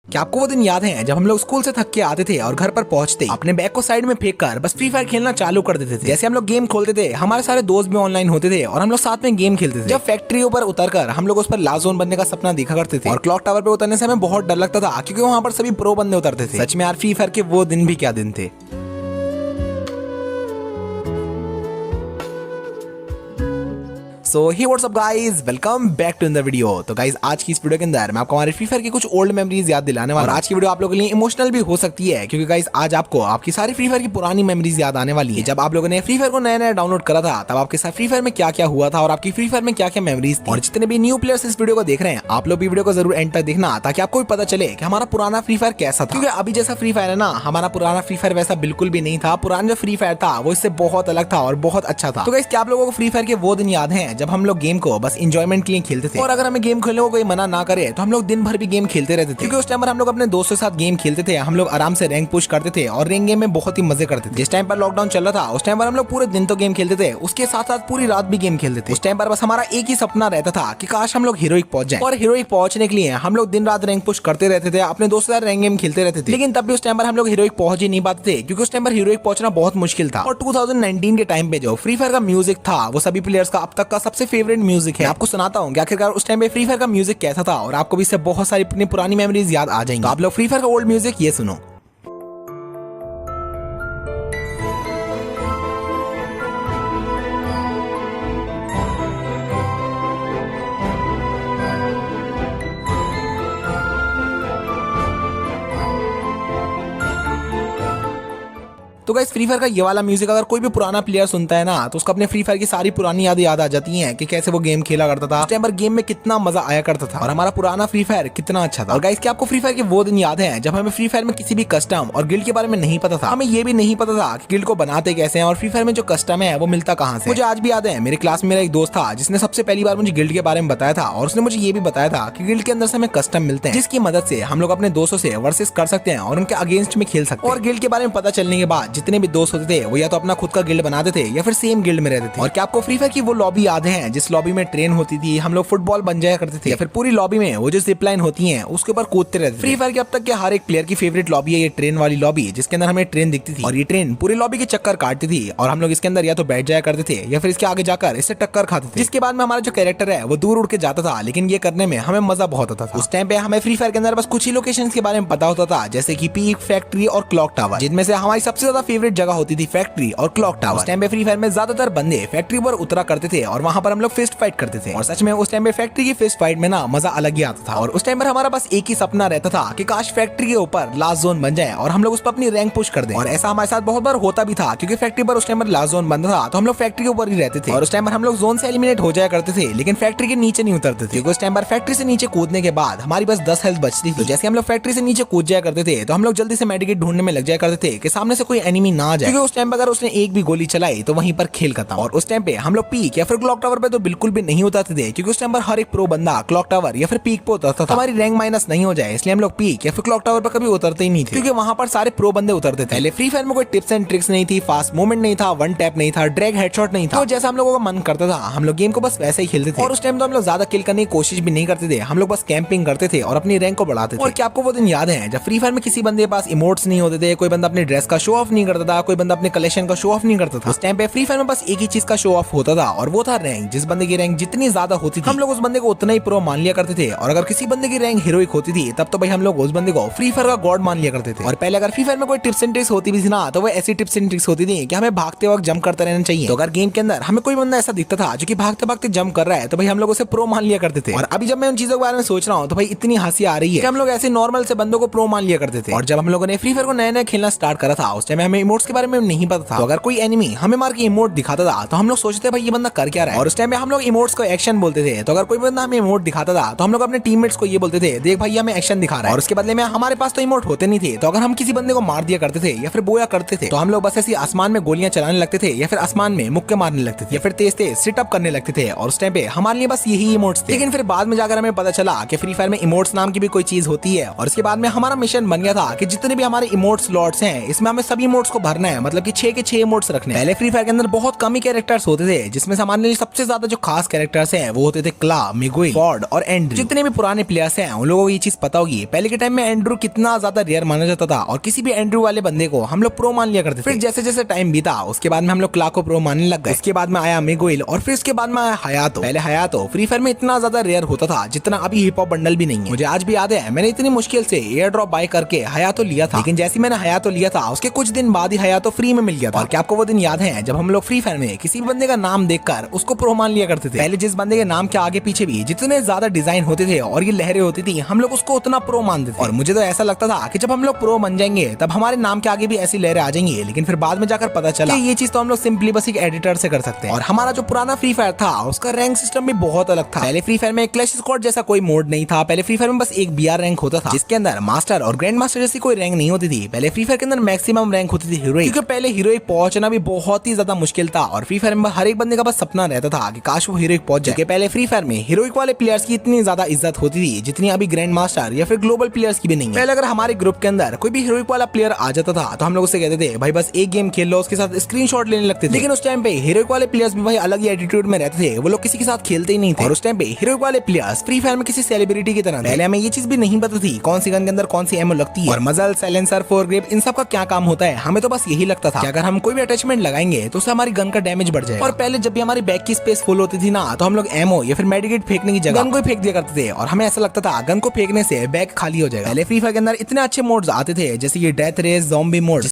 क्या आपको वो दिन याद है जब हम लोग स्कूल से थक के आते थे और घर पर पहुंचते अपने बैग को साइड में फेंक कर बस फ्री फायर खेलना चालू कर देते थे। जैसे हम लोग गेम खोलते थे हमारे सारे दोस्त भी ऑनलाइन होते थे और हम लोग साथ में गेम खेलते थे। जब फैक्ट्रियों पर उतरकर हम लोग उस पर लास्ट जोन बनने का सपना देखा करते थे और क्लॉक टावर पे उतरने से हमें बहुत डर लगता था क्योंकि वहाँ पर सभी प्रो बंदे उतरते थे। सच में यार फ्री फायर के वो दिन भी क्या दिन थे। So hey what's up guys, welcome back to the video. तो गाइस आज की इस वीडियो के अंदर मैं आपको हमारे फ्री फायर की कुछ ओल्ड मेमोरीज याद दिलाने वाला हूं। और आज की वीडियो आप लोगों के लिए इमोशनल भी हो सकती है क्योंकि गाइस आज आपको आपकी सारी फ्री फायर की पुरानी मेमोरीज याद आने वाली है। जब आप लोगों ने फ्री फायर को नया नया डाउनलोड करा था तब आपके साथ फ्री फायर में क्या क्या हुआ था और आपकी फ्री फायर में क्या क्या मेमोरीज थी। और जितने भी न्यू प्लेयर्स इस वीडियो को देख रहे हैं आप लोग भी वीडियो को जरूर एंड तक देखना ताकि आपको भी पता चले कि हमारा पुराना फ्री फायर कैसा था। क्योंकि अभी जैसा फ्री फायर है ना, हमारा पुराना फ्री फायर वैसा बिल्कुल भी नहीं था। पुराना जो फ्री फायर था वो इससे बहुत अलग था और बहुत अच्छा था। तो गाइस क्या आप लोगों को फ्री फायर के वो दिन याद हैं जब हम लोग गेम को बस एंजॉयमेंट के लिए खेलते थे और अगर हमें गेम खेलने को कोई मना ना करे तो हम लोग दिन भर भी गेम खेलते रहते थे। क्योंकि उस टाइम पर हम लोग अपने दोस्तों के साथ गेम खेलते थे, हम लोग आराम से रैंक पुश करते थे और रैंक गेम में बहुत ही मजे करते थे। जिस टाइम पर लॉकडाउन चल रहा था उस टाइम पर हम लोग पूरे दिन तो गेम खेलते थे, उसके साथ साथ पूरी रात भी गेम खेलते थे। उस टाइम पर बस हमारा एक ही सपना रहता था कि काश हम लोग हीरोइक पहुंच जाएं। और हीरोइक पहुंचने के लिए हम लोग दिन रात रैंक पुश करते रहते थे, अपने दोस्तों के साथ रैंक गेम खेलते रहते थे। लेकिन तब भी उस टाइम पर हम लोग हीरोइक पहुंच ही नहीं पाते थे क्योंकि उस टाइम पर हीरोइक पहुंचना बहुत मुश्किल था। और 2019 के टाइम पे जो फ्री फायर का म्यूजिक था वो सभी प्लेयर्स का अब तक का सबसे फेवरेट म्यूजिक है। आपको सुनाता हूँ आखिरकार उस टाइम पे फ्री फायर का म्यूजिक कैसा था और आपको भी इससे बहुत सारी अपनी पुरानी मेमोरीज याद आ जाएंगी। तो आप लोग फ्री फायर का ओल्ड म्यूजिक ये सुनो। तो गाइस फ्री फायर का ये वाला म्यूजिक अगर कोई भी पुराना प्लेयर सुनता है ना तो उसको अपने फ्री फायर की सारी पुरानी यादें याद आ जाती हैं कि कैसे वो गेम खेला करता था, उस टाइम पर गेम में कितना मजा आया करता था और हमारा पुराना फ्री फायर कितना अच्छा था। और गाइस क्या आपको फ्री फायर के वो दिन याद है जब हमें फ्री फायर में किसी भी कस्टम और गिल्ड के बारे में नहीं पता था, हमें ये भी नहीं पता था कि गिल्ड को बनाते कैसे हैं और फ्री फायर में जो कस्टम है वो मिलता कहाँ से। मुझे आज भी याद है मेरे क्लास में मेरा एक दोस्त था जिसने सबसे पहली बार मुझे गिल्ड के बारे में बताया था और उसने मुझे ये भी बताया था कि गिल्ड के अंदर से हमें कस्टम मिलते हैं जिसकी मदद से हम लोग अपने दोस्तों से वर्सेस कर सकते हैं और उनके अगेंस्ट में खेल सकते हैं। और गिल्ड के बारे में पता चलने के बाद जितने भी दोस्त होते थे वो या तो अपना खुद का गिल्ड बनाते थे या फिर सेम गिल्ड में रहते थे। और क्या आपको फ्री फायर की वो लॉबी याद है जिस लॉबी में ट्रेन होती थी, हम लोग फुटबॉल बन जाया करते थे या फिर पूरी लॉबी में वो जो जिप लाइन होती है उसके ऊपर कूदते रहते थे। फ्री फायर के अब तक के हर एक प्लेयर की फेवरेट लॉबी है ये ट्रेन वाली लॉबी जिसके अंदर हमें ट्रेन दिखती थी और ये ट्रेन पूरी लॉबी के चक्कर काटती थी और हम लोग इसके अंदर या तो बैठ जाया करते थे या फिर इसके आगे जाकर इससे टक्कर खाते थे, जिसके बाद में हमारा जो कैरेक्टर है वो दूर उड़ के जाता था। लेकिन ये करने में हमें मजा बहुत आता था। उस टाइम पे हमें फ्री फायर के अंदर बस कुछ ही लोकेशंस के बारे में पता होता था जैसे कि पीक, फैक्ट्री और क्लॉक टावर, जिनमें से हमारी सबसे ज्यादा फेवरेट जगह होती थी फैक्ट्री और क्लॉक टावर। उस टाइम पे फ्री फायर में ज्यादातर बंदे फैक्ट्री पर उतरा करते थे और वहां पर हम लोग फिस्ट फाइट करते थे और सच में उस टाइम पे फैक्ट्री की फिस्ट फाइट में ना मजा अलग ही आता था। और उस टाइम पर हमारा बस एक ही सपना रहता था कि काश फैक्ट्री के ऊपर लास्ट जोन बन जाए और हम लोग उस पर अपनी रैंक पुश कर दें। और ऐसा हमारे साथ बहुत बार होता भी था क्योंकि फैक्ट्री पर उस टाइम पर लास्ट जोन बनता था तो हम लोग फैक्ट्री के ऊपर ही रहते थे और उस टाइम पर हम लोग जोन से एलिमिनेट हो जाया करते थे लेकिन फैक्ट्री के नीचे नहीं उतरते थे क्योंकि उस टाइम पर फैक्ट्री से नीचे कूदने के बाद हमारी बस 10 हेल्थ बचती थी। तो जैसे हम लोग फैक्ट्री से नीचे कूद जाया करते थे तो हम लोग जल्दी से मेडिकेट ढूंढने में लग जाया करते थे कि सामने से कोई एनिमी ना आ जाए, क्योंकि उस टाइम पर अगर उसने एक भी गोली चलाई तो वहीं पर खेल खत्म। और उस टाइम पे हम लोग पीक या फिर क्लॉक टावर पे तो बिल्कुल भी नहीं उतरते थे क्योंकि उस टाइम पर हर एक प्रो बंदा क्लॉक टावर या फिर पीक पे उतरता था, हमारी रैंक माइनस नहीं हो जाए इसलिए हम लोग पीक या फिर क्लॉक टावर पर कभी उतरते ही नहीं थे क्योंकि वहां पर सारे प्रो बंदे उतरते थे। पहले फ्री फायर में कोई टिप्स एंड ट्रिक्स नहीं थी, फास्ट मूवमेंट नहीं था, वन टैप नहीं था, ड्रैग हेडशॉट नहीं था। तो जैसा हम लोगों का मन करता था हम लोग गेम को बस वैसे ही खेलते थे और उस टाइम तो हम लोग ज्यादा किल करने की कोशिश भी नहीं करते थे, हम लोग बस कैंपिंग करते थे और अपनी रैंक को बढ़ाते थे। और क्या आपको वो दिन याद है जब फ्री फायर में किसी बंदे के पास इमोट्स नहीं होते थे, कोई बंदा अपने ड्रेस का शो ऑफ नहीं करता था, कोई बंदा अपने कलेक्शन का शो ऑफ नहीं करता था। उस टाइम पे फ्री फायर में बस एक ही चीज का शो ऑफ होता था और वो था रैंक। जिस बंदे की रैंक जितनी ज्यादा होती थी हम लोग उस बंदे को उतना ही प्रो मान लिया करते थे और अगर किसी बंदे की रैंक हीरोइक होती थी तब तो भाई हम लोग उस बंदे को फ्री फायर का गॉड मान लिया करते थे। और पहले अगर फ्री फायर में कोई टिप्स एंड ट्रिक्स होती भी थी ना तो वो ऐसी टिप्स एंड ट्रिक्स होती थी कि हमें भागते वक्त जंप करते रहना चाहिए। तो अगर गेम के अंदर हमें कोई बंदा ऐसा दिखता था जो कि भागते भागते जंप कर रहा है तो भाई हम लोग उसे प्रो मान लिया करते थे। और अभी जब मैं उन चीजों के बारे में सोच रहा हूँ तो भाई इतनी हंसी आ रही है कि हम लोग ऐसे नॉर्मल से बंदों को प्रो मान लिया करते थे। और जब हम लोगों ने फ्री फायर को नया नया खेलना स्टार्ट करा था उस टाइम हमें इमोट्स के बारे में नहीं पता था। तो अगर कोई एनिमी हमें मार के इमोट दिखाता था तो हम लोग सोचते भाई ये बंदा कर क्या रहा है। और उस टाइम में हम लोग इमोट्स को एक्शन बोलते थे। तो अगर कोई बंदा हमें इमोट दिखाता था तो हम लोग अपने टीममेट्स को ये बोलते थे देख भाई हमें एक्शन दिखा रहा है। और उसके बदले में हमारे पास तो इमोट होते नहीं थे तो अगर हम किसी बंदे को मार दिया करते थे या फिर बोया करते थे तो हम लोग बस ऐसी आसमान में गोलियां चलाने लगते थे या फिर आसमान में मुक्के मारने लगते थे या फिर तेज तेज सिट अप करने लगते थे। और उस टाइम पे हमारे लिए बस यही इमोट्स थे। लेकिन फिर बाद में जाकर हमें पता चला कि फ्री फायर में इमोट्स नाम की भी कोई चीज होती है और इसके बाद में हमारा मिशन बन गया था कि जितने भी हमारे इमोट स्लॉट्स हैं इसमें हमें सभी मोड्स को भरना है, मतलब कि 6 के 6 मोड्स रखने। पहले फ्री फायर के अंदर बहुत कम ही कैरेक्टर्स होते थे, जिसमें से हमारे लिए सबसे ज्यादा जो खास कैरेक्टर्स हैं वो होते थे क्ला, मिगुएल, फॉर्ड और एंड्रू। जितने भी पुराने प्लेयर्स हैं उन लोगों को ये चीज पता होगी, पहले के टाइम में एंड्रू कितना ज्यादा रेयर माना जाता था और किसी भी एंड्रू वाले बंदे को हम लोग प्रो मान लिया करते थे। फिर जैसे जैसे टाइम बीता उसके बाद में हम लोग क्ला को प्रो मानने लग गए। उसके बाद में आया मिगुएल और फिर उसके बाद में आया हयातो। पहले हयातो फ्री फायर में इतना ज्यादा रेयर होता था जितना अभी हिप हॉप बंडल भी नहीं है। मुझे आज भी याद है मैंने इतनी मुश्किल से एयर ड्रॉप बाय करके हयातो लिया था, लेकिन जैसे मैंने हयातो लिया था उसके कुछ दिन बाद ही हयातो फ्री में मिल गया था। और क्या आपको वो दिन याद है जब हम लोग फ्री फायर में किसी भी बंदे का नाम देखकर उसको प्रो मान लिया करते थे? पहले जिस बंदे के नाम के आगे पीछे भी जितने ज्यादा डिजाइन होते थे और ये लहरें होती थी हम लोग उसको उतना प्रो मानते थे। और मुझे तो ऐसा लगता था कि जब हम लोग प्रो बन जाएंगे तब हमारे नाम के आगे भी ऐसी लहरें आ जाएंगी, लेकिन फिर बाद में जाकर पता चला कि ये चीज तो हम लोग सिंपली बस एक एडिटर से कर सकते हैं। और हमारा जो पुराना फ्री फायर था उसका रैंक सिस्टम भी बहुत अलग था। पहले फ्री फायर में क्लैश स्क्वाड जैसा कोई मोड नहीं था। पहले फ्री फायर में बस एक बीआर रैंक होता था जिसके अंदर मास्टर और ग्रैंड मास्टर जैसी कोई रैंक नहीं होती थी। पहले फ्री फायर के अंदर मैक्सिमम रैंक होती थी हीरोइक, क्योंकि पहले हीरोइक पहुंचना भी बहुत ही ज्यादा मुश्किल था और फ्री फायर में हर एक बंदे का बस सपना रहता था कि काश वो हीरोइक पहुंच जाए। पहले फ्री फायर में हीरोइक वाले प्लेयर्स की इतनी ज्यादा इज्जत होती थी जितनी अभी ग्रैंड मास्टर या फिर ग्लोबल प्लेयर्स की भी नहीं है। पहले अगर हमारे ग्रुप के अंदर कोई भी हीरोइक वाला प्लेयर आ जाता था तो हम लोग उससे कहते थे भाई बस एक गेम खेल लो, उसके साथ स्क्रीनशॉट लेने लगते थे। लेकिन उस टाइम पे हीरोइक वाले प्लेयर्स भी भाई अलग ही एटीट्यूड में रहते थे, वो लोग किसी के साथ खेलते ही नहीं थे। और उस टाइम पे हीरोइक वाले प्लेयर्स फ्री फायर में किसी सेलिब्रिटी की तरह। पहले हमें ये चीज भी नहीं पता थी कौन सी गन के अंदर कौन सी एमो लगती है और मजल, साइलेंसर, फोरग्रिप इन सब का क्या काम होता है। हमें तो बस यही लगता था कि अगर हम कोई भी अटैचमेंट लगाएंगे तो उससे हमारी गन का डैमेज बढ़ जाएगा। और पहले जब भी हमारी बैग की स्पेस फुल होती थी ना तो हम लोग एमो या फिर मेडिकेट फेंकने की जगह गन को फेंक दिया करते थे और हमें ऐसा लगता था गन को फेंकने से बैग खाली हो जाएगा। पहले फ्री फायर के अंदर इतने अच्छे मोड्स आते थे जैसे ये डेथ रेस, ज़ॉम्बी मोड,